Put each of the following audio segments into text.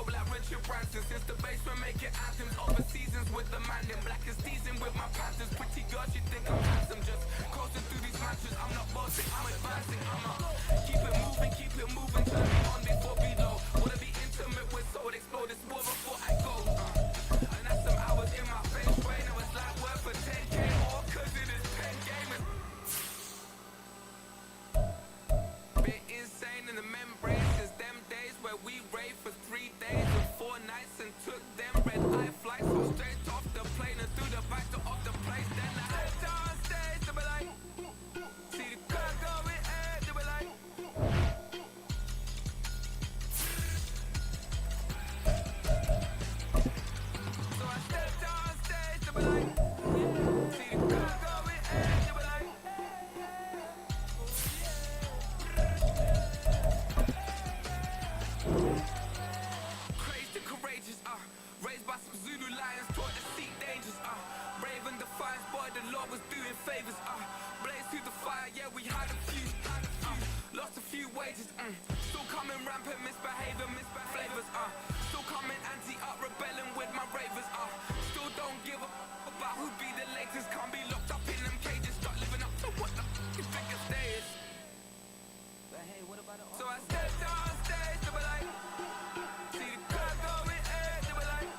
dope like Richard Branson. Since the basement making anthems over seasons with the man in black is teasing with my panthers. Pretty girls, you think I'm handsome, just coasting through these matches. I'm not bossing, I'm advancing. I'ma keep it moving, turn me on before below. Wanna be intimate with soul, explore this war before I go. And that's some hours in my face brain. It was like work for 10K, all cause it is pen gaming. Bit insane in the membrane since them days where we raved for 3 days and 4 nights and took them red eye flights. So straight off the plane and through the back door of the place. Then I head on stage to be like, see the crowd going ahead to be like. So I stepped on stage to be like, see the crowd going ahead to be like. Crazed and courageous, raised by some Zulu lions, taught to seek dangers, brave and defiant, boy, the Lord was doing favors, blaze through the fire, yeah, we had a few, lost a few wages, still coming rampant, misbehaving, flavors, still coming anti-up, rebelling with my ravers, still don't give a about who be the latest, can't be locked up in them cages, start living up to what the biggest day is. But hey, what about it? So I stepped on stage to be like, see the crowd going ahead to be like.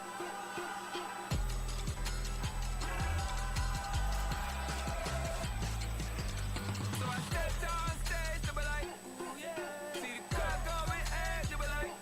So I stepped on stage to be like, see the crowd going ahead to be like.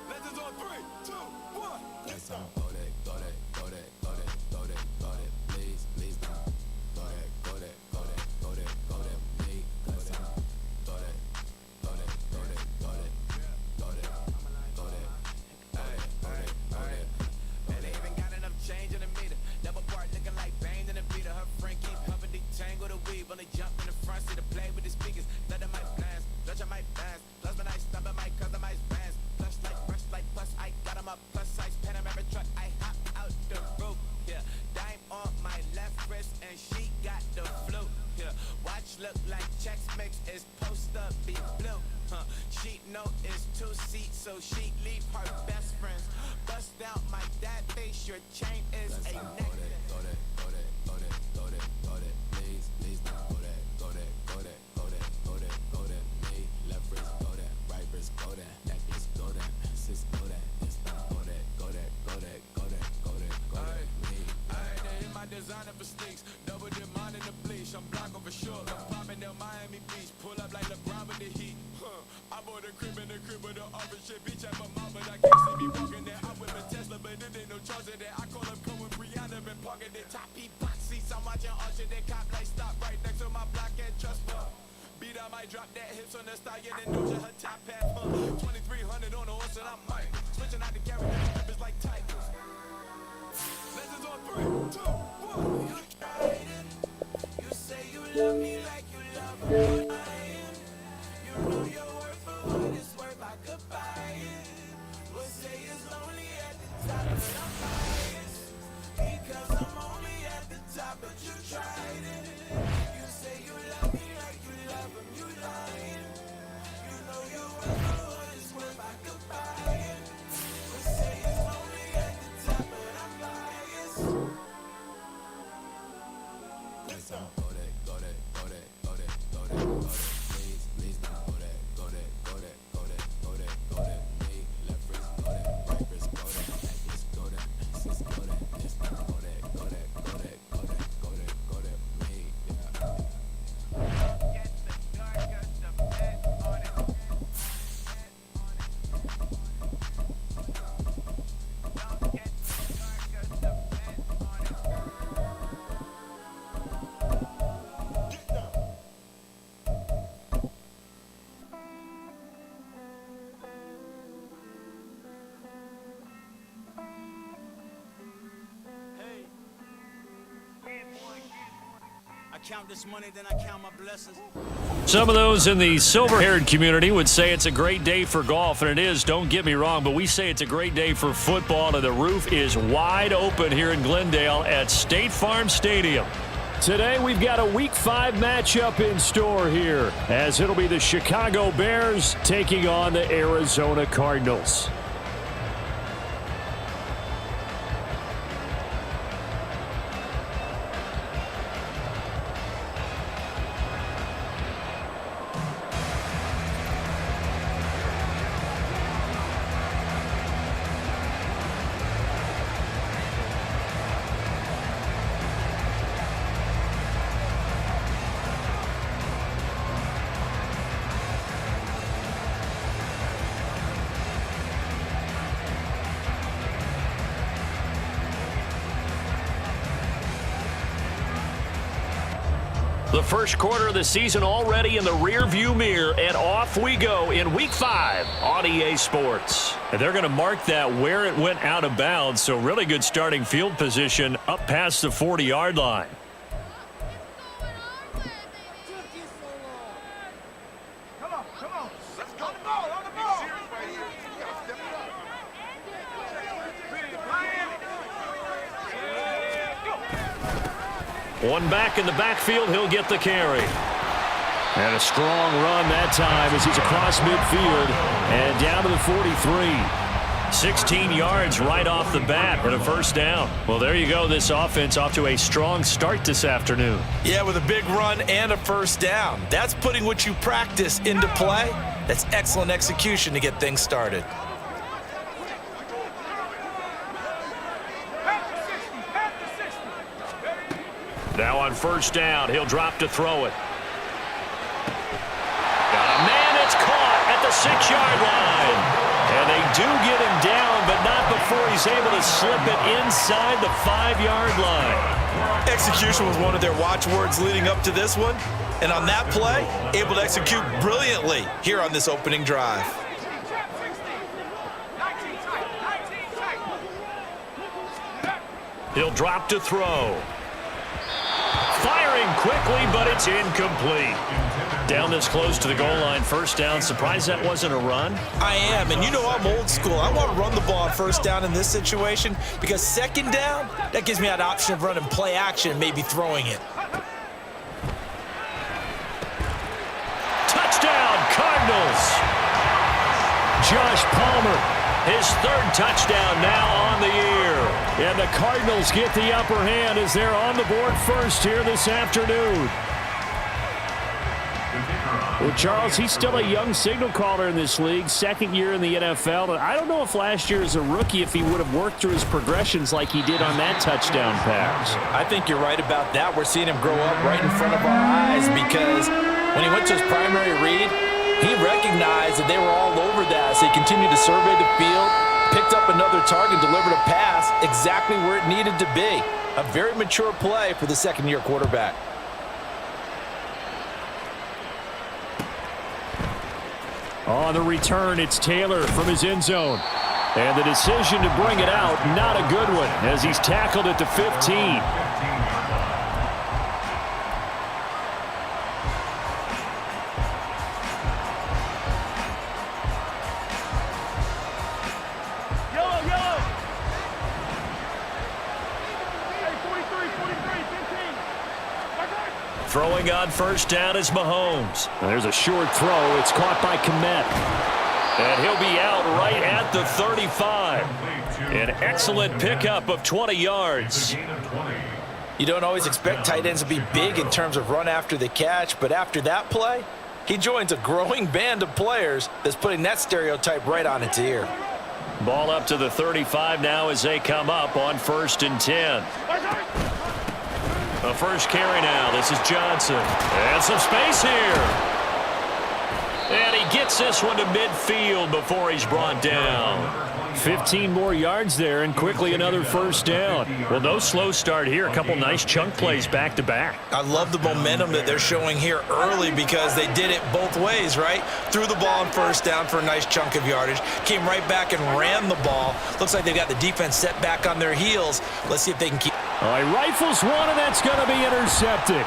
Legends on 3, 2, 1. Let's go that, go that, go that, go that, go that, go that, please, please don't. Go that, go that, go that, go that, go that, please, go that, go that, go that, go that, go that, go that, go that, go that. And they even got enough change in the meter. Double part looking like Bane in the beater. Her friend keep pumping the tangle the weave. When they jump in the front, see the play with the speakers. Let them might blast, touch them might pass. Plus when I stop at my customized bands. Plus like brush like plus I got them up. Plus size Panamera truck. I hop out the roof. Yeah, dime on my left wrist and she got the flu. Yeah, watch look like checks mix is post up be blue. She know it's 2 seats, so she leave her best friends. Bust out my dad face, your chain is a neck. Go that, go that, go that, go that, go that, please, please don't. Go that, go that, go that, go that, go that, go that, me, left wrist, go that, right wrist, go that, necklace, go that, sis, go that, it's not go that, go that, go that, go that, go that, go that, me. They hit my designer for sneaks, double demand in the bleach. I'm block over short, I'm popping down Miami Beach. Pull up like LeBron with the heat. I bought a crib in the crib with the office shit. Bitch at my mom, but I can't see me walking there. I whip a Tesla, but it ain't no charger there. I call up come with Brianna, been parking there. Top P box seats, I'm watching Usher. They cop like stop right next to my block and trust her. Beat I might drop that hips on the stallion and Doja her top half. 2300 on the horse and I'm Mike. Switching out the carry, strippers like tigers. Legends on 3, 2, 1. You tried it. You say you love me like you love me. You know your worth for what it's worth. I could buy it. Would say it's lonely at the top, but I'm biased because I'm only at the top. But you tried it. You say you love me like you love him. You lying. You know your worth for what it's worth. I could buy it. Would say it's lonely at the top, but I'm biased. Let's go that, go that, go that, go that, go that, go that, please, please don't. Go that, go that, go that, go that, go that, go that, me, left wrist, go that, right wrist, go that, necklace, go that, sis, go that, it's not go that, go that, go that, go that, go that, go that, me, yeah. Get the darker, the bet on it. Don't get the darker, the bet on it. Get down. Hey, I count this money, then I count my blessings. Some of those in the silver-haired community would say it's a great day for golf, and it is, don't get me wrong, but we say it's a great day for football, and the roof is wide open here in Glendale at State Farm Stadium. Today we've got a Week 5 matchup in store here, as it'll be the Chicago Bears taking on the Arizona Cardinals. The first quarter of the season already in the rear-view mirror, and off we go in Week 5 on EA Sports. And they're going to mark that where it went out of bounds, so really good starting field position up past the 40-yard line. One back in the backfield, he'll get the carry. And a strong run that time as he's across midfield and down to the 43. 16 yards right off the bat and a first down. Well, there you go. This offense off to a strong start this afternoon. Yeah, with a big run and a first down. That's putting what you practice into play. That's excellent execution to get things started. Now on first down, he'll drop to throw it. Got a man that's caught at the 6-yard line. And they do get him down, but not before he's able to slip it inside the 5-yard line. Execution was one of their watchwords leading up to this one. And on that play, able to execute brilliantly here on this opening drive. He'll drop to throw. Firing quickly, but it's incomplete. Down this close to the goal line, first down. Surprised that wasn't a run? I am, and you know I'm old school. I want to run the ball on first down in this situation because second down, that gives me that option of running play action and maybe throwing it. Touchdown, Cardinals! Josh Palmer. His third touchdown now on the year. And the Cardinals get the upper hand as they're on the board first here this afternoon. Well, Charles, he's still a young signal caller in this league, second year in the NFL. And I don't know if last year as a rookie, if he would have worked through his progressions like he did on that touchdown pass. I think you're right about that. We're seeing him grow up right in front of our eyes because when he went to his primary read, he recognized that they were all over that, so he continued to survey the field, picked up another target, delivered a pass exactly where it needed to be. A very mature play for the second-year quarterback. On the return, it's Taylor from his end zone. And the decision to bring it out, not a good one, as he's tackled at the 15. Throwing on first down is Mahomes. There's a short throw. It's caught by Kmet. And he'll be out right at the 35. An excellent pickup of 20 yards. You don't always expect tight ends to be big in terms of run after the catch, but after that play, he joins a growing band of players that's putting that stereotype right on its ear. Ball up to the 35 now as they come up on 1st and 10. A first carry now. This is Johnson. And some space here. And he gets this one to midfield before he's brought down. 15 more yards there and quickly another first down. Well, no slow start here. A couple nice chunk plays back to back. I love the momentum that they're showing here early because they did it both ways, right? Threw the ball on first down for a nice chunk of yardage. Came right back and ran the ball. Looks like they've got the defense set back on their heels. Let's see if they can keep. All right, rifles one, and that's going to be intercepted.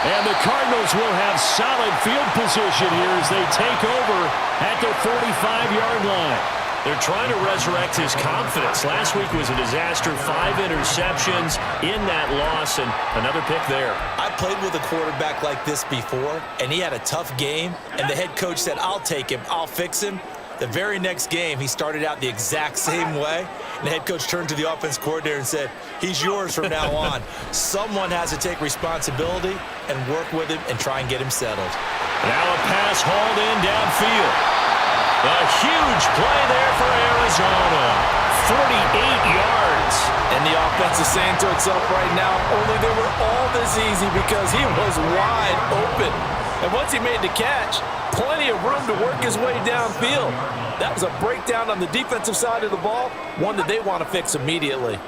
And the Cardinals will have solid field position here as they take over at their 45-yard line. They're trying to resurrect his confidence. Last week was a disaster. 5 interceptions in that loss, and another pick there. I played with a quarterback like this before, and he had a tough game, and the head coach said, I'll take him, I'll fix him. The very next game, he started out the exact same way, and the head coach turned to the offense coordinator and said, he's yours from now on. Someone has to take responsibility and work with him and try and get him settled. Now a pass hauled in downfield. A huge play there for Arizona. 48 yards. And the offense is saying to itself right now, only they were all this easy because he was wide open. And once he made the catch, plenty of room to work his way downfield. That was a breakdown on the defensive side of the ball, one that they want to fix immediately.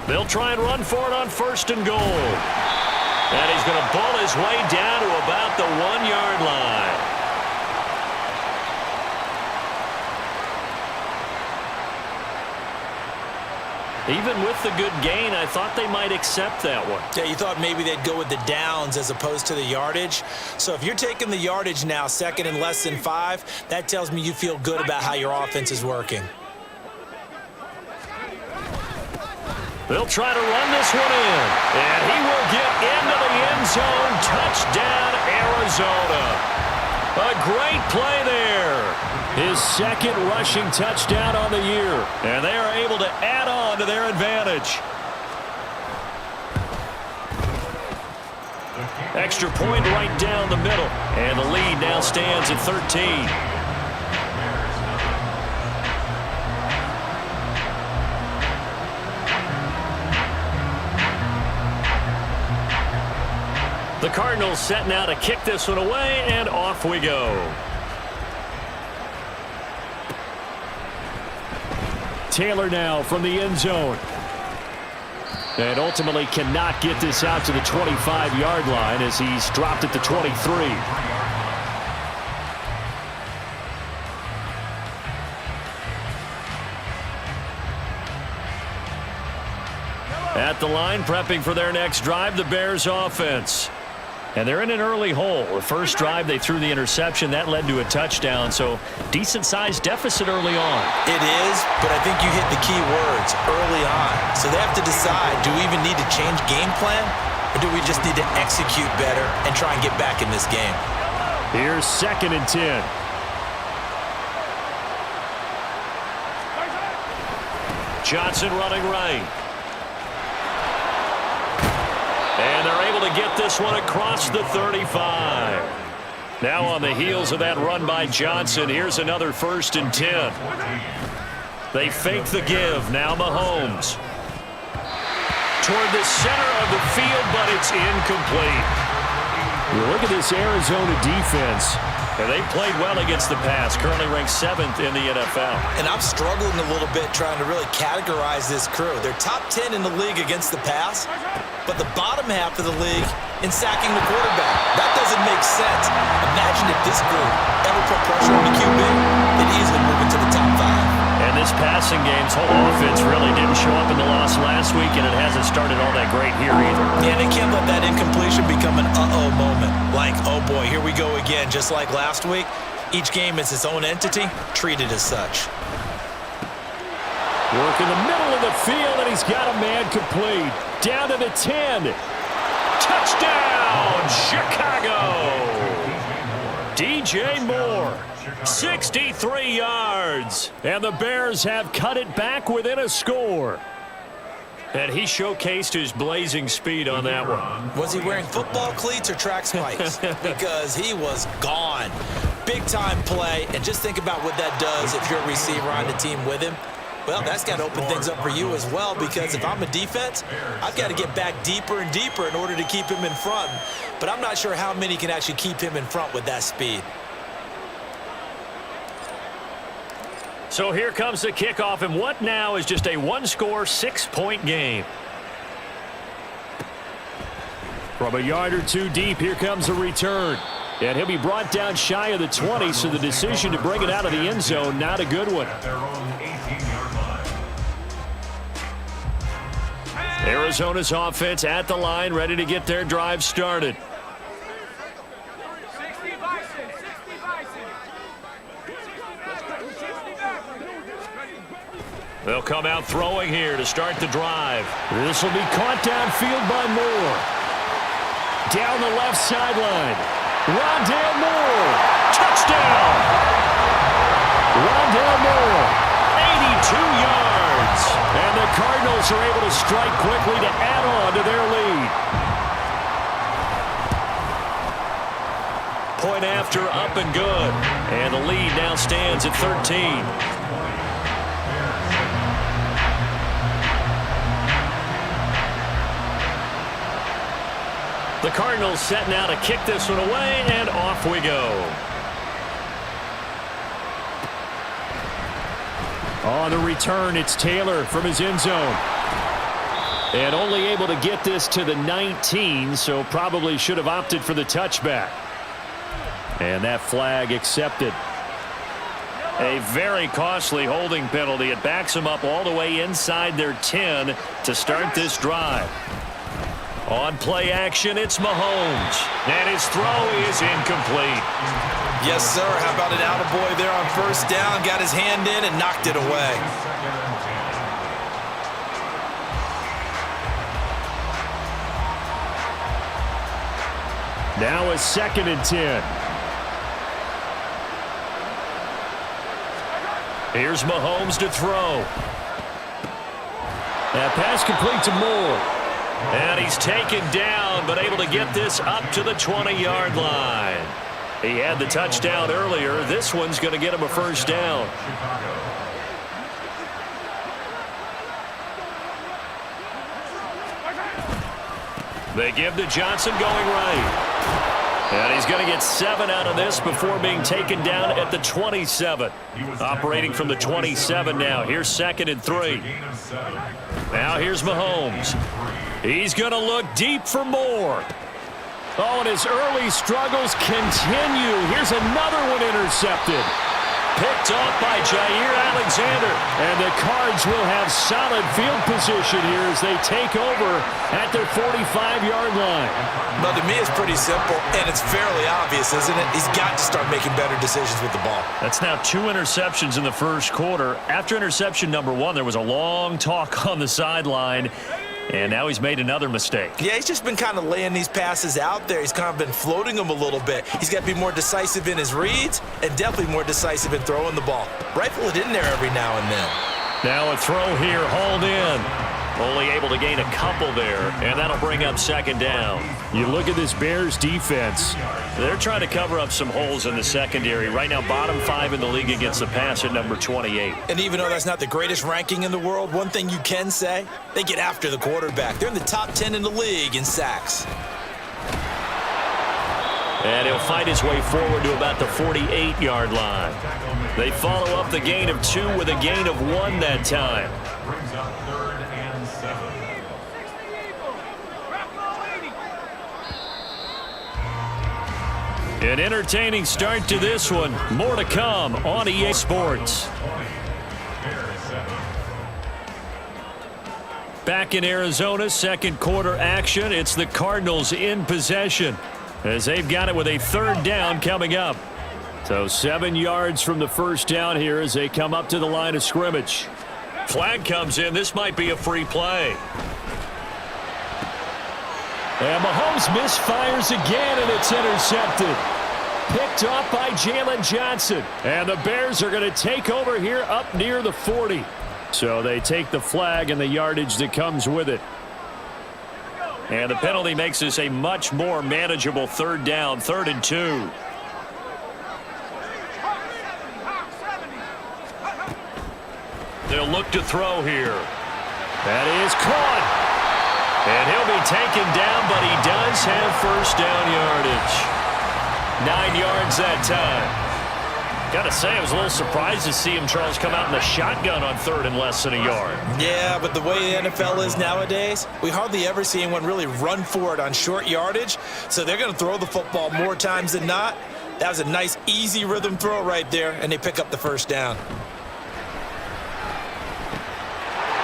They'll try and run for it on 1st and goal. And he's going to bull his way down to about the 1-yard line. Even with the good gain, I thought they might accept that one. Yeah, you thought maybe they'd go with the downs as opposed to the yardage. So if you're taking the yardage now, 2nd and less than 5, that tells me you feel good about how your offense is working. They'll try to run this one in. And he will get into the end zone. Touchdown, Arizona. A great play there. His 2nd rushing touchdown on the year. And they are able to add on to their advantage. Extra point right down the middle. And the lead now stands at 13. The Cardinals setting out to kick this one away, and off we go. Taylor now from the end zone. And ultimately cannot get this out to the 25-yard line as he's dropped at the 23. At the line, prepping for their next drive, the Bears offense. And they're in an early hole. The first drive, they threw the interception. That led to a touchdown, so decent-sized deficit early on. It is, but I think you hit the key words, early on. So they have to decide, do we even need to change game plan, or do we just need to execute better and try and get back in this game? Here's 2nd and 10. Johnson running right. And they're able to get this one across the 35. Now on the heels of that run by Johnson, here's another 1st and 10. They fake the give. Now Mahomes. Toward the center of the field, but it's incomplete. Look at this Arizona defense. And they played well against the pass, currently ranked 7th in the NFL. And I'm struggling a little bit trying to really categorize this crew. They're top 10 in the league against the pass, but the bottom half of the league in sacking the quarterback. That doesn't make sense. Imagine if this group ever put pressure on the QB, they'd easily move into the top 5. And this passing game's whole offense really didn't show up in the loss last week, and it hasn't started all that great here either. Yeah, they can't let that incompletion become an uh-oh moment. Like, oh boy, here we go again, just like last week. Each game is its own entity, treated as such. Work in the middle of the field, and he's got a man complete. Down to the 10. Touchdown, Chicago! DJ Moore, 63 yards. And the Bears have cut it back within a score. And he showcased his blazing speed on that one. Was he wearing football cleats or track spikes? Because he was gone. Big-time play, and just think about what that does if you're a receiver on the team with him. Well, that's got to open things up for you as well, because if I'm a defense, I've got to get back deeper and deeper in order to keep him in front. But I'm not sure how many can actually keep him in front with that speed. So here comes the kickoff, and what now is just a one-score, 6-point game. From a yard or two deep, here comes a return. And he'll be brought down shy of the 20, so the decision to bring it out of the end zone, not a good one. Arizona's offense at the line, ready to get their drive started. They'll come out throwing here to start the drive. This will be caught downfield by Moore. Down the left sideline. Rondale Moore. Touchdown! Rondale Moore. 82 yards. And the Cardinals are able to strike quickly to add on to their lead. Point after, up and good. And the lead now stands at 13. The Cardinals set now to kick this one away, and off we go. On the return, it's Taylor from his end zone. And only able to get this to the 19, so probably should have opted for the touchback. And that flag accepted. A very costly holding penalty. It backs them up all the way inside their 10 to start this drive. On play action, it's Mahomes. And his throw is incomplete. Yes, sir. How about an attaboy there on first down? Got his hand in and knocked it away. Now a 2nd and 10. Here's Mahomes to throw. That pass complete to Moore. And he's taken down, but able to get this up to the 20-yard line. He had the touchdown earlier. This one's going to get him a first down. They give to Johnson going right. And he's going to get 7 out of this before being taken down at the 27. Operating from the 27 now. Here's 2nd and 3. Now here's Mahomes. He's going to look deep for Moore. Oh, and his early struggles continue. Here's another one intercepted. Picked off by Jair Alexander. And the Cards will have solid field position here as they take over at their 45-yard line. But to me, it's pretty simple, and it's fairly obvious, isn't it? He's got to start making better decisions with the ball. That's now 2 interceptions in the first quarter. After interception number 1, there was a long talk on the sideline. And now he's made another mistake. Yeah, he's just been kind of laying these passes out there. He's kind of been floating them a little bit. He's got to be more decisive in his reads and definitely more decisive in throwing the ball. Rifle it in there every now and then. Now a throw here, hauled in. Only able to gain a couple there, and that'll bring up 2nd down. You look at this Bears defense. They're trying to cover up some holes in the secondary. Right now, bottom 5 in the league against the pass at number 28. And even though that's not the greatest ranking in the world, one thing you can say, they get after the quarterback. They're in the top 10 in the league in sacks. And he'll fight his way forward to about the 48-yard line. They follow up the gain of 2 with a gain of 1 that time. An entertaining start to this one. More to come on EA Sports. Back in Arizona, 2nd quarter action. It's the Cardinals in possession as they've got it with a 3rd down coming up. So 7 yards from the first down here as they come up to the line of scrimmage. Flag comes in. This might be a free play. And Mahomes misfires again, and it's intercepted. Picked off by Jalen Johnson. And the Bears are going to take over here up near the 40. So they take the flag and the yardage that comes with it. And the penalty makes this a much more manageable 3rd down, 3rd and 2. They'll look to throw here. That is caught. And he'll be taken down, but he does have first down yardage. 9 yards that time. Got to say, I was a little surprised to see him, Charles, come out in the shotgun on 3rd and less than a yard. Yeah, but the way the NFL is nowadays, we hardly ever see anyone really run for it on short yardage. So they're going to throw the football more times than not. That was a nice, easy rhythm throw right there, and they pick up the first down.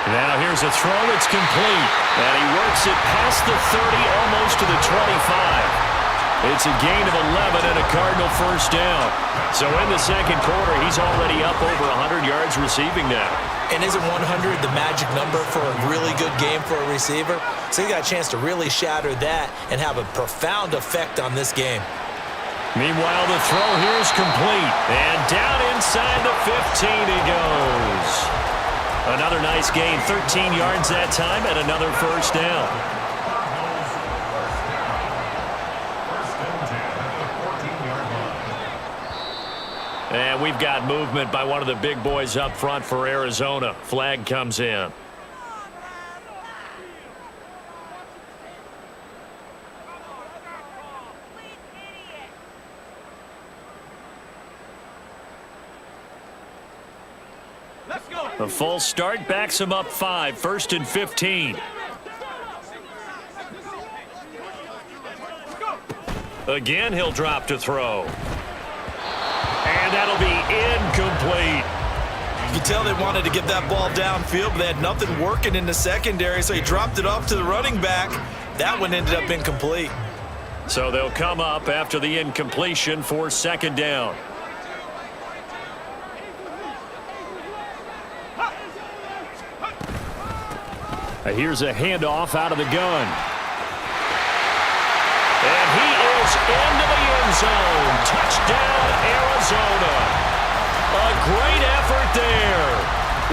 Now here's a throw. It's complete. And he works it past the 30, almost to the 25. It's a gain of 11 and a Cardinal first down. So in the second quarter, he's already up over 100 yards receiving now. And isn't 100 the magic number for a really good game for a receiver? So he got a chance to really shatter that and have a profound effect on this game. Meanwhile, the throw here is complete. And down inside the 15 he goes. Another nice gain, 13 yards that time, and another first down. And we've got movement by one of the big boys up front for Arizona. Flag comes in. A full start backs him up 5, 1st and 15. Again, he'll drop to throw. And that'll be incomplete. You can tell they wanted to get that ball downfield, but they had nothing working in the secondary, so he dropped it off to the running back. That one ended up incomplete. So they'll come up after the incompletion for second down. Here's a handoff out of the gun. And he is into the end zone. Touchdown, Arizona. A great effort there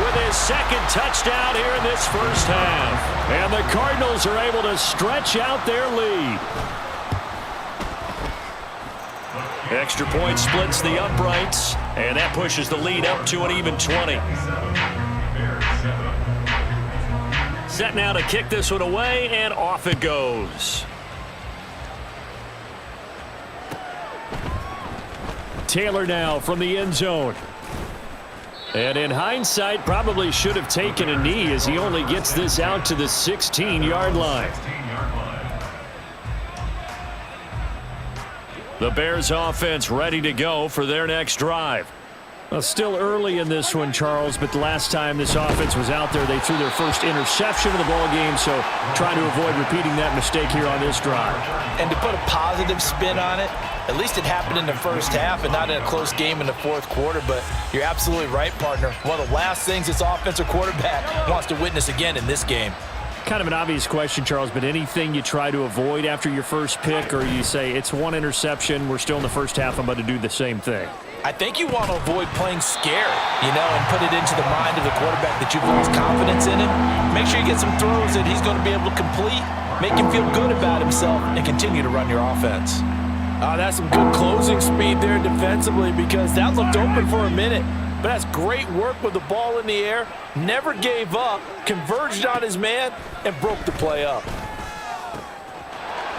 with his second touchdown here in this first half. And the Cardinals are able to stretch out their lead. Extra point splits the uprights, and that pushes the lead up to an even 20. Set now to kick this one away, and off it goes. Taylor now from the end zone. And in hindsight, probably should have taken a knee as he only gets this out to the 16-yard line. The Bears offense ready to go for their next drive. Well, still early in this one, Charles, but the last time this offense was out there, they threw their first interception of the ball game, so trying to avoid repeating that mistake here on this drive. And to put a positive spin on it, at least it happened in the first half and not in a close game in the fourth quarter, but you're absolutely right, partner. One of the last things this offensive quarterback wants to witness again in this game. Kind of an obvious question, Charles, but anything you try to avoid after your first pick, or you say it's one interception, we're still in the first half, I'm about to do the same thing? I think you want to avoid playing scared, and put it into the mind of the quarterback that you've lost confidence in him. Make sure you get some throws that he's going to be able to complete, make him feel good about himself, and continue to run your offense. That's some good closing speed there defensively because that looked open for a minute. But that's great work with the ball in the air, never gave up, converged on his man, and broke the play up.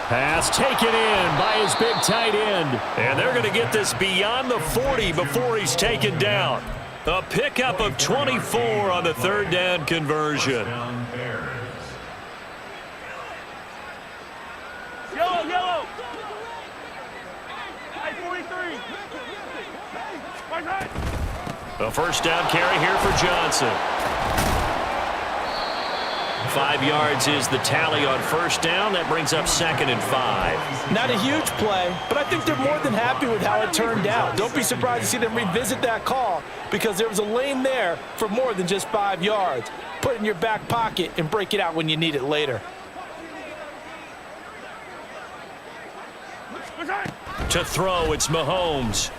Pass taken in by his big tight end. And they're going to get this beyond the 40 before he's taken down. A pickup of 24 on the third down conversion. Yellow. 43. A first down carry here for Johnson. 5 yards is the tally on first down. That brings up 2nd and 5. Not a huge play, but I think they're more than happy with how it turned out. Don't be surprised to see them revisit that call because there was a lane there for more than just 5 yards. Put it in your back pocket and break it out when you need it later. To throw, it's Mahomes.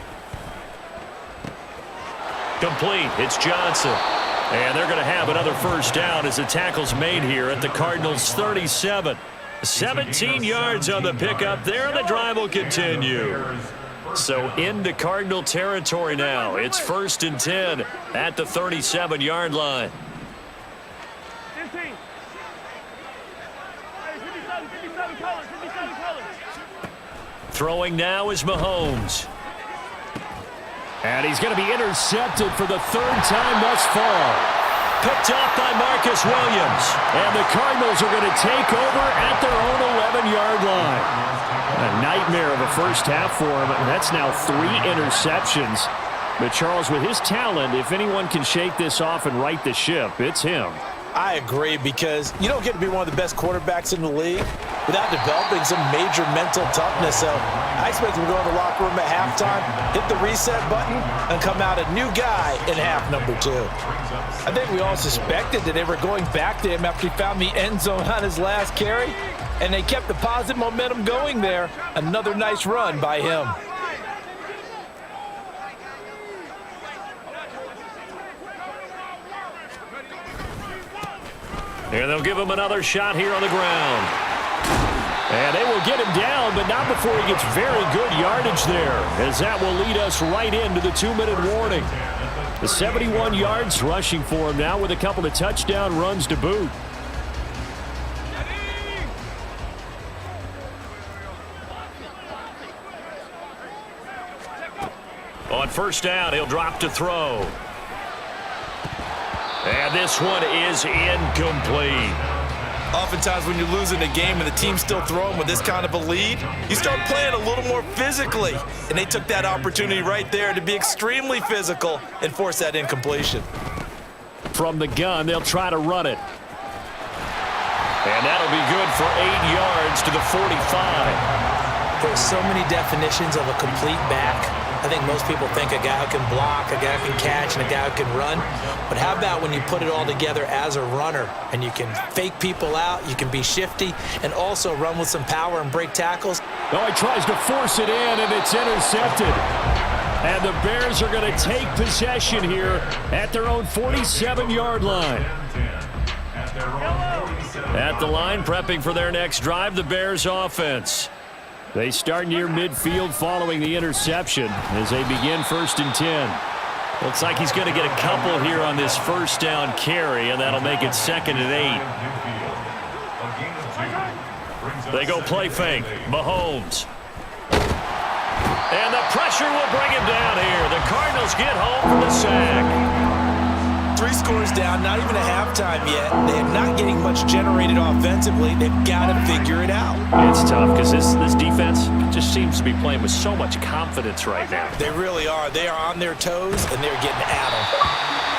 Complete, it's Johnson. And they're going to have another first down as the tackle's made here at the Cardinals' 37. 17 yards on the pickup there, and the drive will continue. So into Cardinal territory now. It's 1st and 10 at the 37-yard line. 15. Hey, 57 colors. Throwing now is Mahomes. And he's going to be intercepted for the 3rd time thus far. Picked off by Marcus Williams. And the Cardinals are going to take over at their own 11-yard line. A nightmare of a first half for him. That's now 3 interceptions. But Charles, with his talent, if anyone can shake this off and right the ship, it's him. I agree, because you don't get to be one of the best quarterbacks in the league without developing some major mental toughness. So I expect him to go in the locker room at halftime, hit the reset button, and come out a new guy in half number 2. I think we all suspected that they were going back to him after he found the end zone on his last carry, and they kept the positive momentum going there. Another nice run by him. And they'll give him another shot here on the ground. And they will get him down, but not before he gets very good yardage there, as that will lead us right into the 2-minute warning. The 71 yards rushing for him now with a couple of touchdown runs to boot. On first down, he'll drop to throw. And this one is incomplete. Oftentimes when you're losing a game and the team's still throwing with this kind of a lead, you start playing a little more physically. And they took that opportunity right there to be extremely physical and force that incompletion. From the gun, they'll try to run it. And that'll be good for 8 yards to the 45. There's so many definitions of a complete back. I think most people think a guy who can block, a guy who can catch, and a guy who can run. But how about when you put it all together as a runner, and you can fake people out, you can be shifty, and also run with some power and break tackles? Oh, he tries to force it in, and it's intercepted. And the Bears are going to take possession here at their own 47-yard line. At the line, prepping for their next drive, the Bears offense. They start near midfield following the interception as they begin 1st and 10. Looks like he's going to get a couple here on this first down carry, and that'll make it 2nd and 8. They go play fake. Mahomes. And the pressure will bring him down here. The Cardinals get home for the sack. 3 scores down, not even a halftime yet. They are not getting much generated offensively. They've got to figure it out. It's tough because this defense just seems to be playing with so much confidence right now. They really are. They are on their toes, and they're getting at them.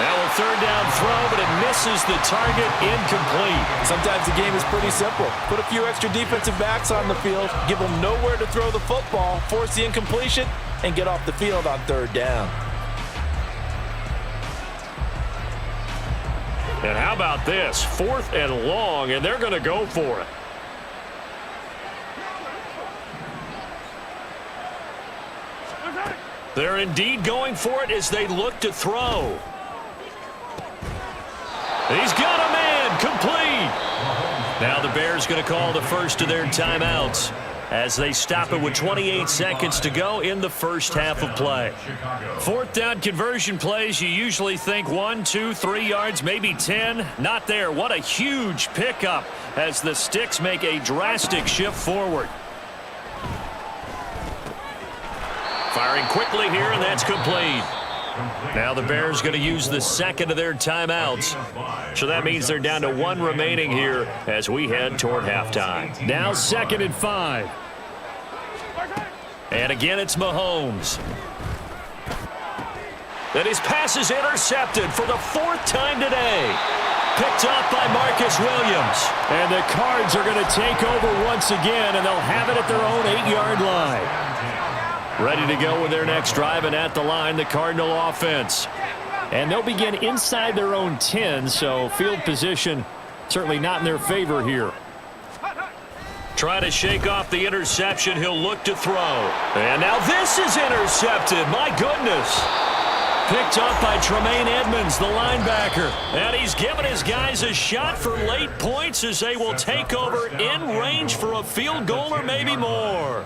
Now a 3rd down throw, but it misses the target, incomplete. Sometimes the game is pretty simple. Put a few extra defensive backs on the field, give them nowhere to throw the football, force the incompletion, and get off the field on 3rd down. And how about this? 4th and long, and they're going to go for it. They're indeed going for it as they look to throw. He's got a man, complete. Now the Bears going to call the first of their timeouts as they stop it with 28 seconds to go in the first half of play. 4th down conversion plays, you usually think 1, 2, 3 yards, maybe 10. Not there. What a huge pickup as the Sticks make a drastic shift forward. Firing quickly here, and that's complete. Now the Bears going to use the 2nd of their timeouts. So that means they're down to 1 remaining here as we head toward halftime. Now 2nd and 5. And again, it's Mahomes. And his pass is intercepted for the 4th time today. Picked off by Marcus Williams. And the Cards are going to take over once again, and they'll have it at their own 8-yard line. Ready to go with their next drive, and at the line, the Cardinal offense. And they'll begin inside their own 10, so field position certainly not in their favor here. Try to shake off the interception. He'll look to throw. And now this is intercepted. My goodness. Picked off by Tremaine Edmonds, the linebacker. And he's given his guys a shot for late points as they will take over in range for a field goal or maybe more.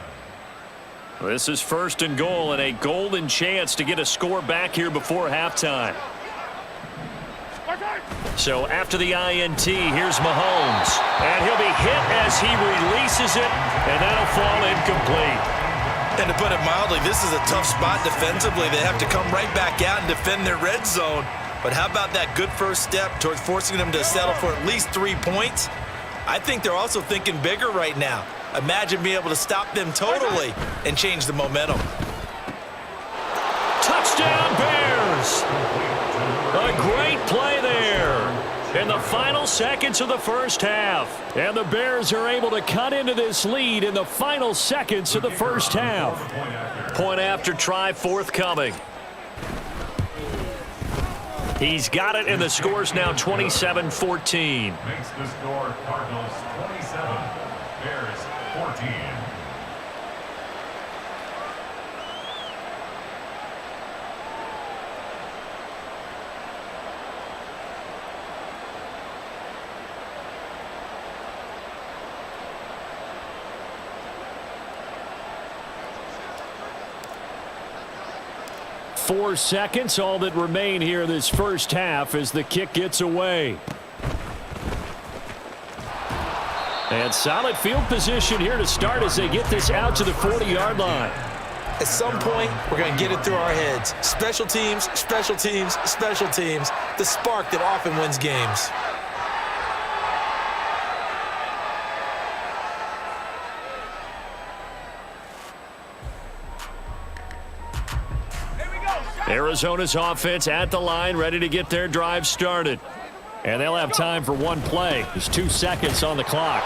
This is 1st and goal and a golden chance to get a score back here before halftime. So after the INT, here's Mahomes. And he'll be hit as he releases it, and that'll fall incomplete. And to put it mildly, this is a tough spot defensively. They have to come right back out and defend their red zone. But how about that good first step towards forcing them to settle for at least 3 points? I think they're also thinking bigger right now. Imagine being able to stop them totally and change the momentum. Touchdown, Bears! A great play there. in the final seconds of the first half. And the Bears are able to cut into this lead in the final seconds of the first half. Point after try forthcoming. He's got it, and the score's now 27-14. Makes the score Cardinals 27, Bears 14. Four seconds, all that remain here this first half as the kick gets away. And solid field position here to start as they get this out to the 40-yard line. At some point, we're going to get it through our heads. Special teams, special teams, special teams. The spark that often wins games. Arizona's offense at the line, ready to get their drive started. And they'll have time for one play. There's 2 seconds on the clock.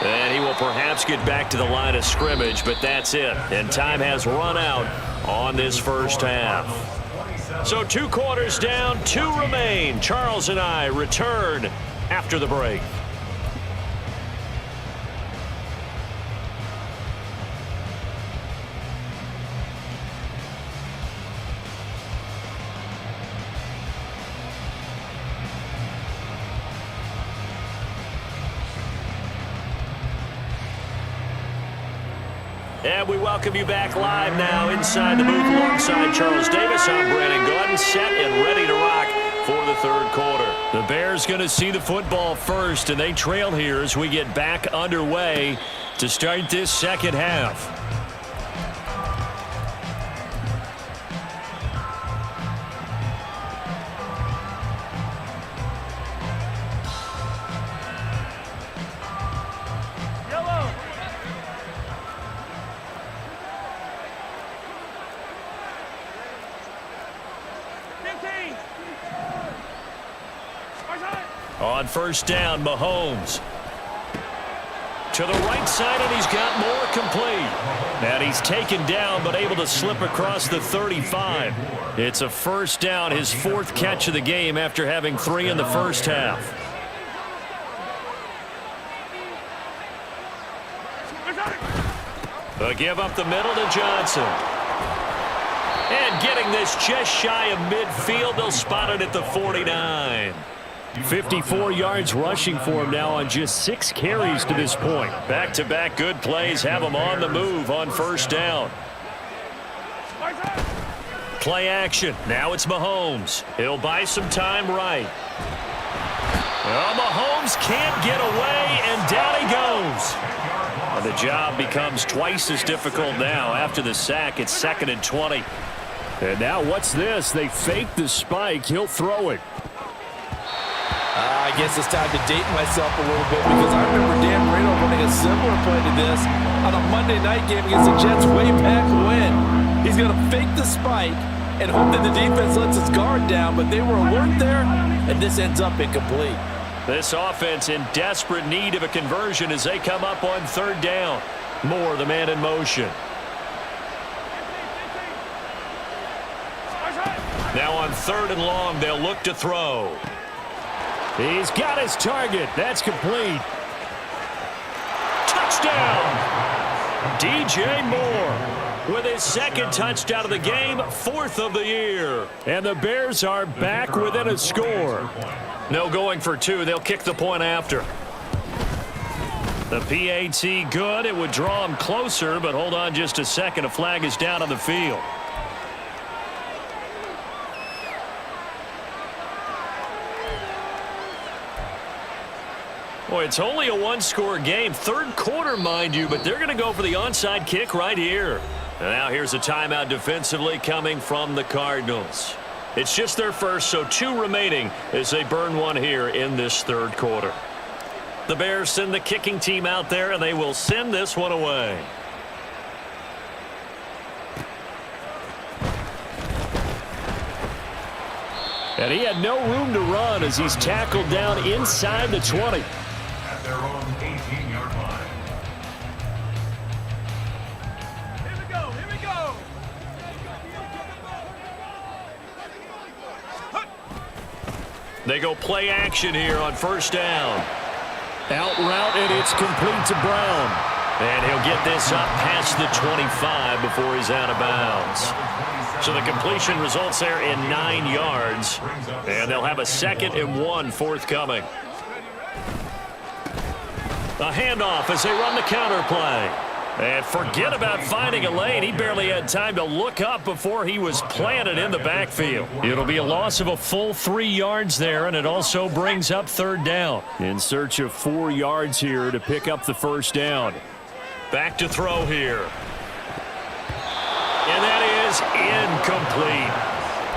And he will perhaps get back to the line of scrimmage, but that's it. And time has run out on this first half. So 2 quarters down, 2 remain. Charles and I return after the break. And we welcome you back live now inside the booth alongside Charles Davis. I'm Brandon Gordon, set and ready to rock for the third quarter. The Bears going to see the football first, and they trail here as we get back underway to start this second half. On first down, Mahomes. To the right side, and he's got more complete. And he's taken down, but able to slip across the 35. It's a first down, his 4th catch of the game after having 3 in the first half. A give up the middle to Johnson. And getting this just shy of midfield, they'll spot it at the 49. 54 yards rushing for him now on just 6 carries to this point. Back-to-back good plays have him on the move on first down. Play action. Now it's Mahomes. He'll buy some time right. Well, Mahomes can't get away, and down he goes. And the job becomes twice as difficult now. After the sack, it's 2nd and 20. And now what's this? They fake the spike. He'll throw it. I guess it's time to date myself a little bit because I remember Dan Marino running a similar play to this on a Monday night game against the Jets way back when. He's going to fake the spike and hope that the defense lets its guard down, but they were alert there, and this ends up incomplete. This offense in desperate need of a conversion as they come up on 3rd down. Moore, the man in motion. Now on 3rd and long, they'll look to throw. He's got his target. That's complete. Touchdown! DJ Moore with his 2nd touchdown of the game, 4th of the year. And the Bears are back within a score. No going for 2. They'll kick the point after. The PAT good. It would draw him closer, but hold on just a second. A flag is down on the field. Boy, it's only a 1-score game. 3rd quarter, mind you, but they're going to go for the onside kick right here. And now here's a timeout defensively coming from the Cardinals. It's just their first, so 2 remaining as they burn one here in this 3rd quarter. The Bears send the kicking team out there, and they will send this one away. And he had no room to run as he's tackled down inside the 20. At their own 18-yard line. Here we go. Here we go. They go play action here on first down. Out route, and it's complete to Brown. And he'll get this up past the 25 before he's out of bounds. So the completion results there in 9 yards. And they'll have a 2nd and 1 forthcoming. A handoff as they run the counter play. And forget about finding a lane. He barely had time to look up before he was planted in the backfield. It'll be a loss of a full 3 yards there, and it also brings up 3rd down. In search of 4 yards here to pick up the first down. Back to throw here. And that is incomplete.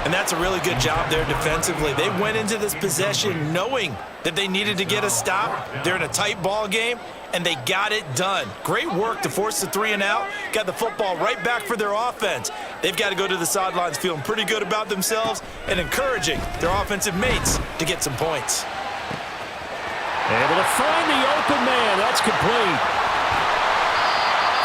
And that's a really good job there defensively. They went into this possession knowing that they needed to get a stop. They're in a tight ball game, and they got it done. Great work to force the 3 and out. Got the football right back for their offense. They've got to go to the sidelines feeling pretty good about themselves and encouraging their offensive mates to get some points. Able to find the open man. That's complete.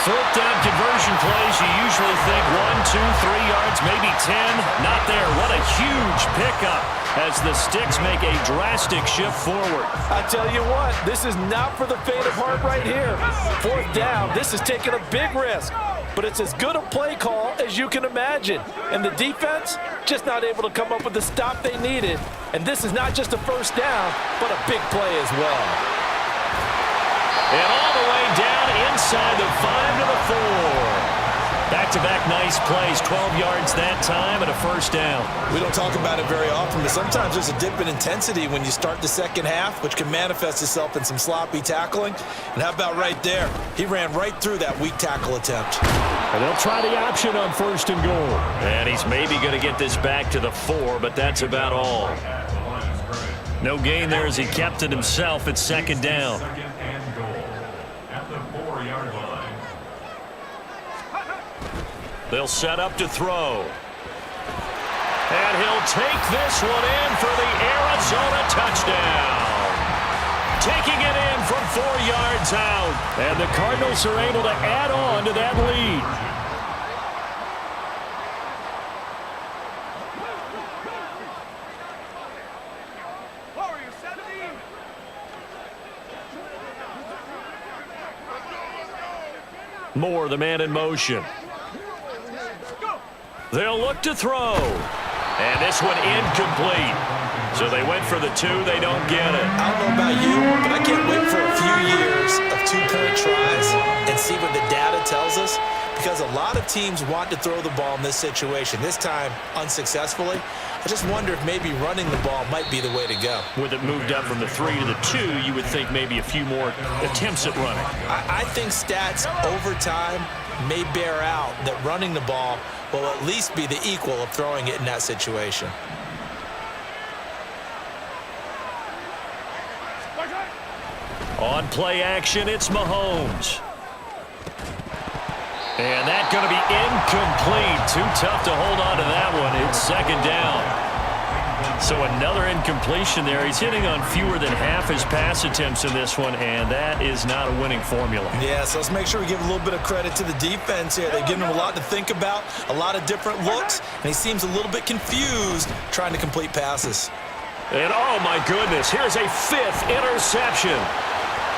4th down conversion plays, you usually think 1, 2, 3 yards, maybe 10. Not there. What a huge pickup as the Sticks make a drastic shift forward. I tell you what, this is not for the faint of heart right here. 4th down, this is taking a big risk. But it's as good a play call as you can imagine. And the defense, just not able to come up with the stop they needed. And this is not just a first down, but a big play as well. And all the way down inside the 5 to the 4. Back-to-back nice plays, 12 yards that time and a first down. We don't talk about it very often, but sometimes there's a dip in intensity when you start the second half, which can manifest itself in some sloppy tackling. And how about right there? He ran right through that weak tackle attempt. And they'll try the option on 1st and goal. And he's maybe going to get this back to the 4, but that's about all. No gain there as he kept it himself at 2nd down. 2nd and goal at the 4-yard line. They'll set up to throw. And he'll take this one in for the Arizona touchdown. Taking it in from 4 yards out. And the Cardinals are able to add on to that lead. Warriors 17. Moore, the man in motion. They'll look to throw. And this one incomplete. So they went for the 2. They don't get it. I don't know about you, but I can't wait for a few years of 2-point tries and see what the data tells us, because a lot of teams want to throw the ball in this situation, this time unsuccessfully. I just wonder if maybe running the ball might be the way to go. With it moved up from the 3 to the 2, you would think maybe a few more attempts at running. I think stats over time may bear out that running the ball will at least be the equal of throwing it in that situation. On play action, it's Mahomes. And that's going to be incomplete. Too tough to hold on to that one. It's 2nd down. So another incompletion there. He's hitting on fewer than half his pass attempts in this one, and that is not a winning formula. Yeah, so let's make sure we give a little bit of credit to the defense here. They've given him a lot to think about, a lot of different looks, and he seems a little bit confused trying to complete passes. And oh my goodness, here's a 5th interception.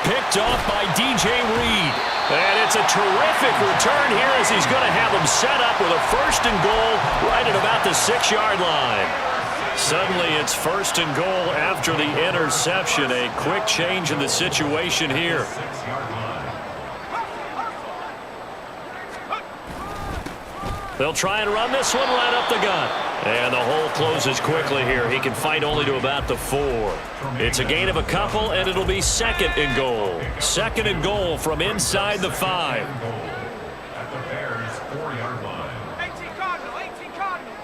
Picked off by DJ Reed. And it's a terrific return here as he's going to have them set up with a 1st and goal right at about the 6-yard line. Suddenly it's 1st and goal after the interception. A quick change in the situation here. 6-yard line. They'll try and run this one right up the gut. And the hole closes quickly here. He can fight only to about the 4. It's a gain of a couple, and it'll be 2nd and goal. 2nd and goal from inside the 5. At the Bears' 4-yard line. 18 Cardinal. 18 Cardinal.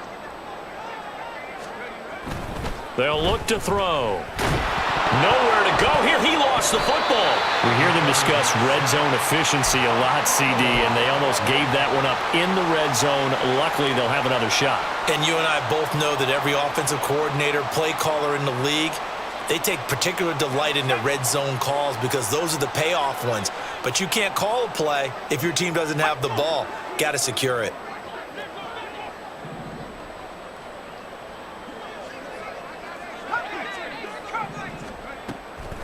They'll look to throw. nowhere to go here. He lost the football. We hear them discuss red zone efficiency a lot, CD, and they almost gave that one up in the red zone. Luckily, they'll have another shot. And you and I both know that every offensive coordinator, play caller in the league, they take particular delight in their red zone calls because those are the payoff ones. But you can't call a play if your team doesn't have the ball. Got to secure it.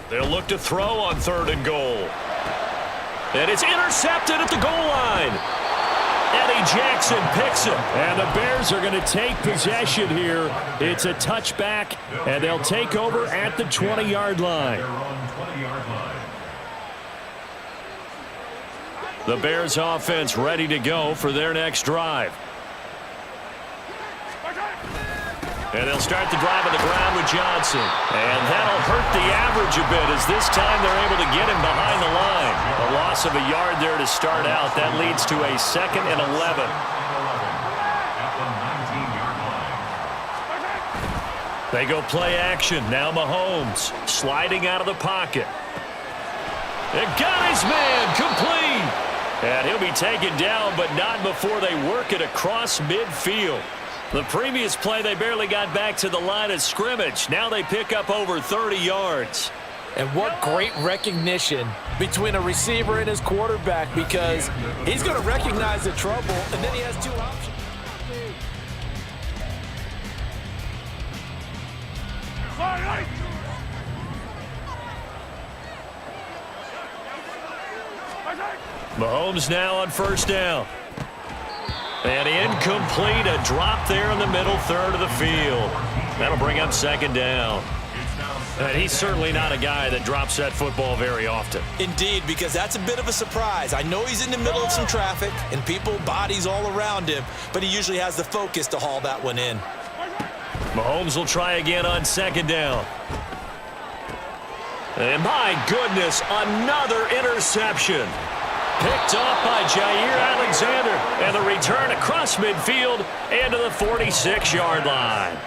They'll look to throw on 3rd and goal. And it's intercepted at the goal line. Eddie Jackson picks it. And the Bears are going to take possession here. It's a touchback, and they'll take over at the 20-yard line. The Bears offense ready to go for their next drive. And they'll start the drive on the ground with Johnson. And that'll hurt the average a bit as this time they're able to get him behind the line. A loss of a yard there to start out. That leads to a 2nd and 11. They go play action. Now Mahomes sliding out of the pocket. And got his man complete. And he'll be taken down, but not before they work it across midfield. The previous play, they barely got back to the line of scrimmage. Now they pick up over 30 yards. And what great recognition between a receiver and his quarterback, because he's going to recognize the trouble, and then he has 2 options. Mahomes now on 1st down. And incomplete, a drop there in the middle 3rd of the field. That'll bring up 2nd down. And he's certainly not a guy that drops that football very often. Indeed, because that's a bit of a surprise. I know he's in the middle of some traffic and people, bodies all around him, but he usually has the focus to haul that one in. Mahomes will try again on 2nd down. And my goodness, another interception. Picked off by Jair Alexander, and the return across midfield into the 46-yard line.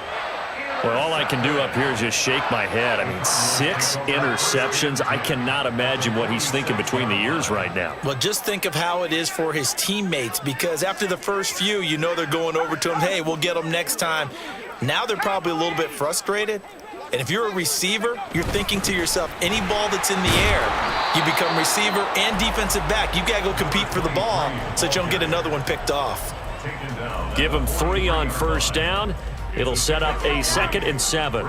Well, all I can do up here is just shake my head. I mean, 6 interceptions. I cannot imagine what he's thinking between the ears right now. Well, just think of how it is for his teammates, because after the first few, you know they're going over to him, hey, we'll get them next time. Now they're probably a little bit frustrated. And if you're a receiver, you're thinking to yourself, any ball that's in the air, you become receiver and defensive back. You got to go compete for the ball so that you don't get another one picked off. Give him 3 on 1st down. It'll set up a 2nd and 7.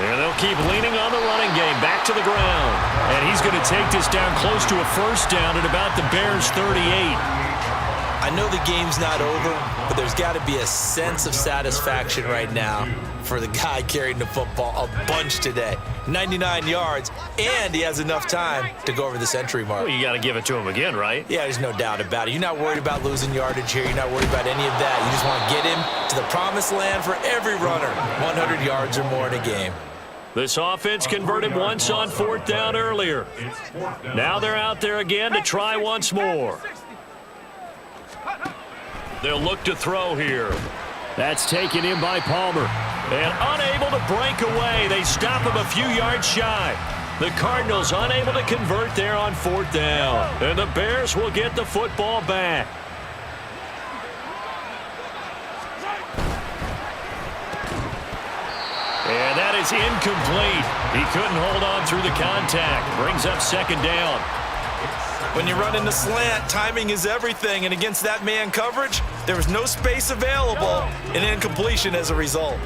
And they'll keep leaning on the running game. Back to the ground. And he's going to take this down close to a 1st down at about the Bears' 38. I know the game's not over, but there's got to be a sense of satisfaction right now for the guy carrying the football a bunch today. 99 yards, and he has enough time to go over the century mark. Well, you got to give it to him again, right? Yeah, there's no doubt about it. You're not worried about losing yardage here. You're not worried about any of that. You just want to get him to the promised land for every runner, 100 yards or more in a game. This offense converted once on 4th down earlier. Now they're out there again to try once more. They'll look to throw here. That's taken in by Palmer. And unable to break away. They stop him a few yards shy. The Cardinals unable to convert there on 4th down. And the Bears will get the football back. And that is incomplete. He couldn't hold on through the contact. Brings up 2nd down. When you run in the slant, timing is everything. And against that man coverage, there was no space available. An incompletion as a result.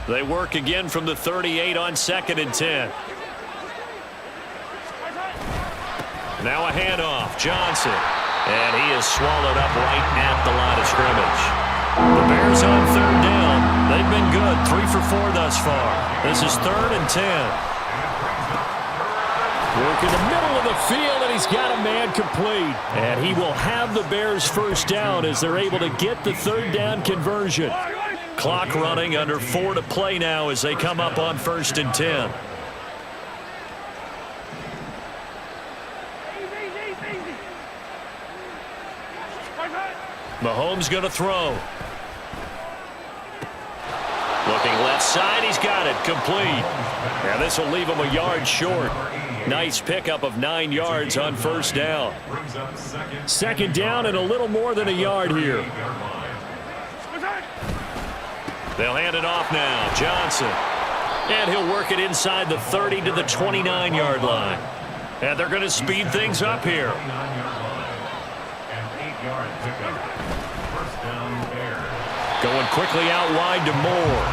They work again from the 38 on 2nd and 10. Now a handoff. Johnson. And he is swallowed up right at the line of scrimmage. The Bears on 3rd down. They've been good. 3 for 4 thus far. This is 3rd and 10. Work in the middle of the field, and he's got a man complete. And he will have the Bears' 1st down as they're able to get the 3rd down conversion. clock running, under 4 to play now as they come up on 1st and 10. Mahomes going to throw. Looking left side, he's got it, complete. And this will leave him a yard short. Nice pickup of 9 yards on 1st down. 2nd down and a little more than a yard here. They'll hand it off now, Johnson. And he'll work it inside the 30 to the 29-yard line. And they're going to speed things up here. Going quickly out wide to Moore.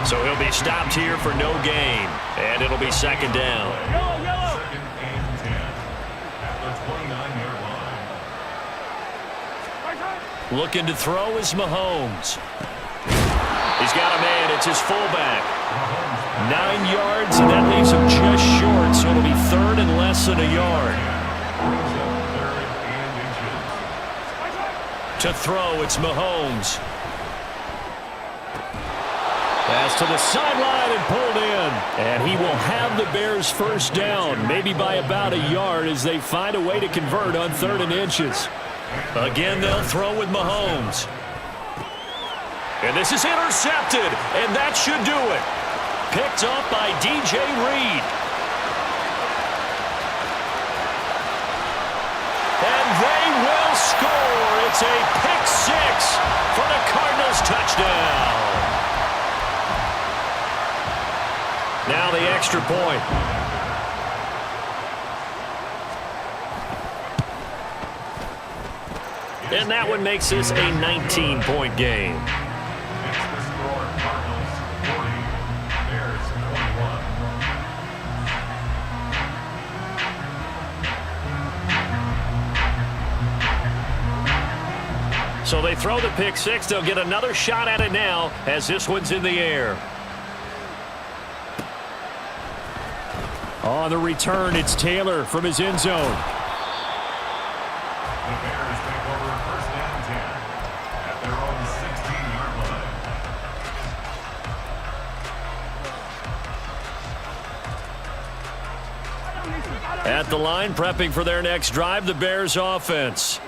So he'll be stopped here for no gain. And it'll be 2nd down. Looking to throw is Mahomes. He's got a man. It's his fullback. 9 yards, and that leaves him just short. So it'll be 3rd and less than a yard. To throw, it's Mahomes. Pass to the sideline and pulled in. And he will have the Bears 1st down, maybe by about a yard as they find a way to convert on 3rd and inches. Again, they'll throw with Mahomes. And this is intercepted, and that should do it. Picked up by DJ Reed. And they will score. It's a pick 6 for the Cardinals touchdown. Now the extra point. And that one makes this a 19-point game. So they throw the pick 6. They'll get another shot at it now as this one's in the air. On the return, it's Taylor from his end zone. The Bears take over 1st and 10 at their own 16-yard line. At the line, prepping for their next drive, the Bears offense.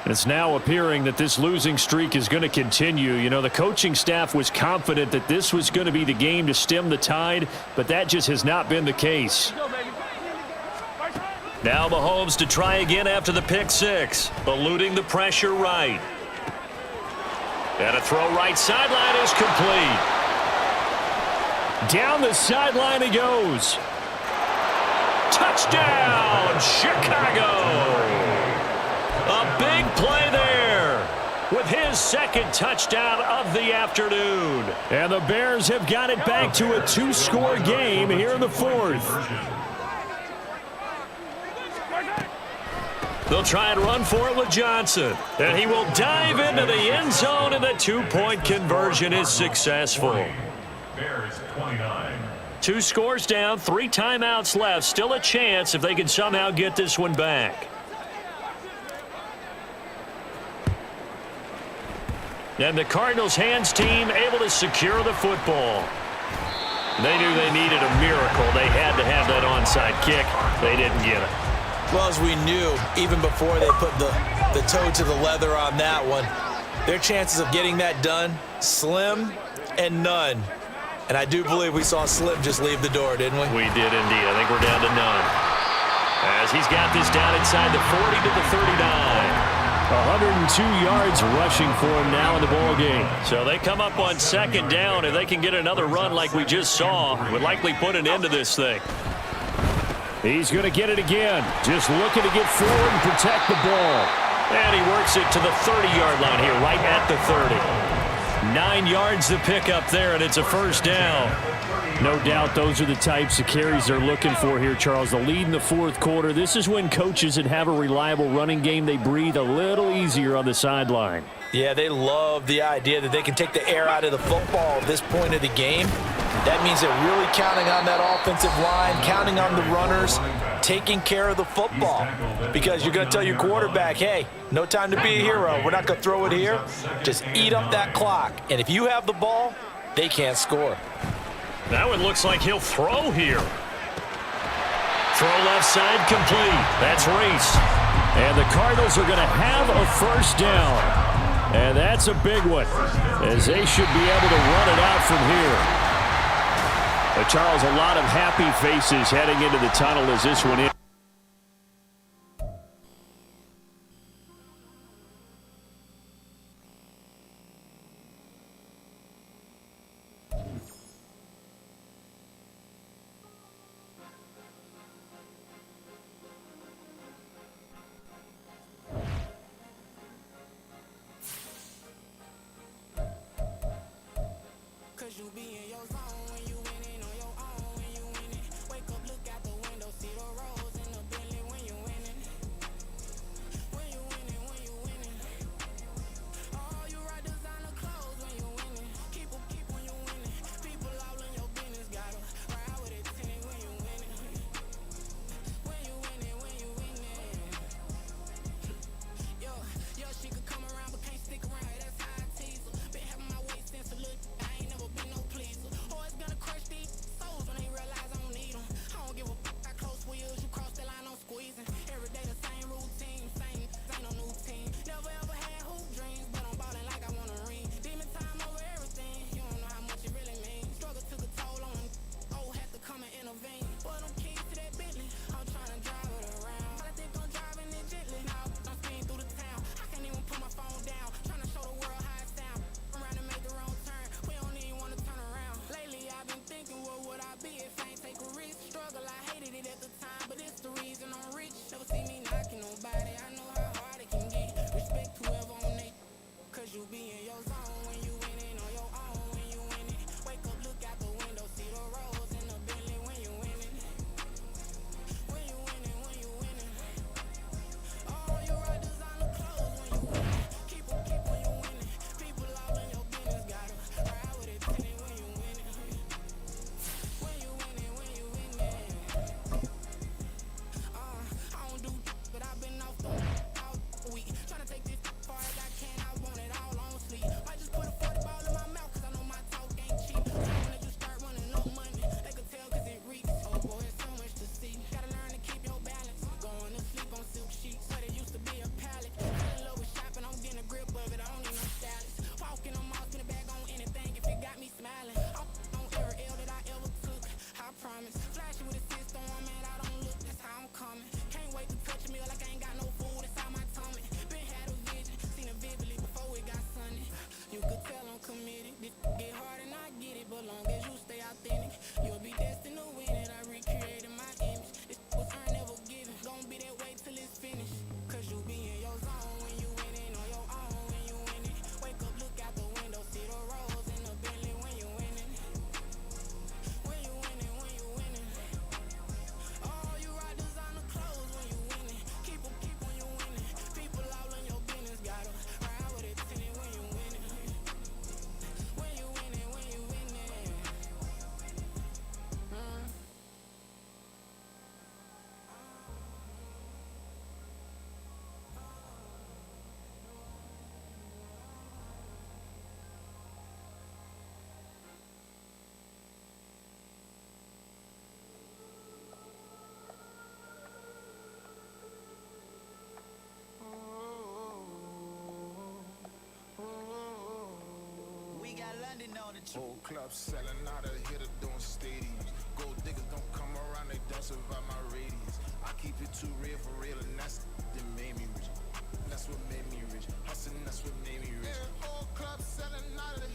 It's now appearing that this losing streak is going to continue. You know, the coaching staff was confident that this was going to be the game to stem the tide, but that just has not been the case. Now Mahomes to try again after the pick 6, eluding the pressure right. And a throw right sideline is complete. Down the sideline he goes. Touchdown, Chicago! A big play there with his 2nd touchdown of the afternoon. And the Bears have got it back to a 2-score game here in the 4th. They'll try and run for it with Johnson. And he will dive into the end zone, and the 2-point conversion is successful. Bears 29. 2 scores down, 3 timeouts left. Still a chance if they can somehow get this one back. And the Cardinals' hands team able to secure the football. They knew they needed a miracle. They had to have that onside kick. They didn't get it. Well, as we knew, even before they put the toe to the leather on that one, their chances of getting that done, slim and none. And I do believe we saw Slim just leave the door, didn't we? We did indeed. I think we're down to none. As he's got this down inside the 40 to the 39. 102 yards rushing for him now in the ball game. So they come up on 2nd down. If they can get another run like we just saw, would likely put an end to this thing. He's going to get it again. Just looking to get forward and protect the ball. And he works it to the 30-yard line here, right at the 30. 9 yards to pick up there, and it's a 1st down. No doubt those are the types of carries they're looking for here, Charles. The lead in the 4th quarter. This is when coaches that have a reliable running game, they breathe a little easier on the sideline. Yeah, they love the idea that they can take the air out of the football at this point of the game. That means they're really counting on that offensive line, counting on the runners taking care of the football, because you're going to tell your quarterback, hey, no time to be a hero. We're not going to throw it here. Just eat up that clock. And if you have the ball, they can't score. That one looks like he'll throw here. Throw left side complete. That's Reese. And the Cardinals are going to have a first down. And that's a big one, as they should be able to run it out from here. But Charles, a lot of happy faces heading into the tunnel as this one is. Whole club selling out of hitter doing stadiums. Gold diggers don't come around, they don't survive my radius. I keep it too real for real, and that's that made me rich. That's what made me rich. Hustling, that's what made me rich. Whole club selling out of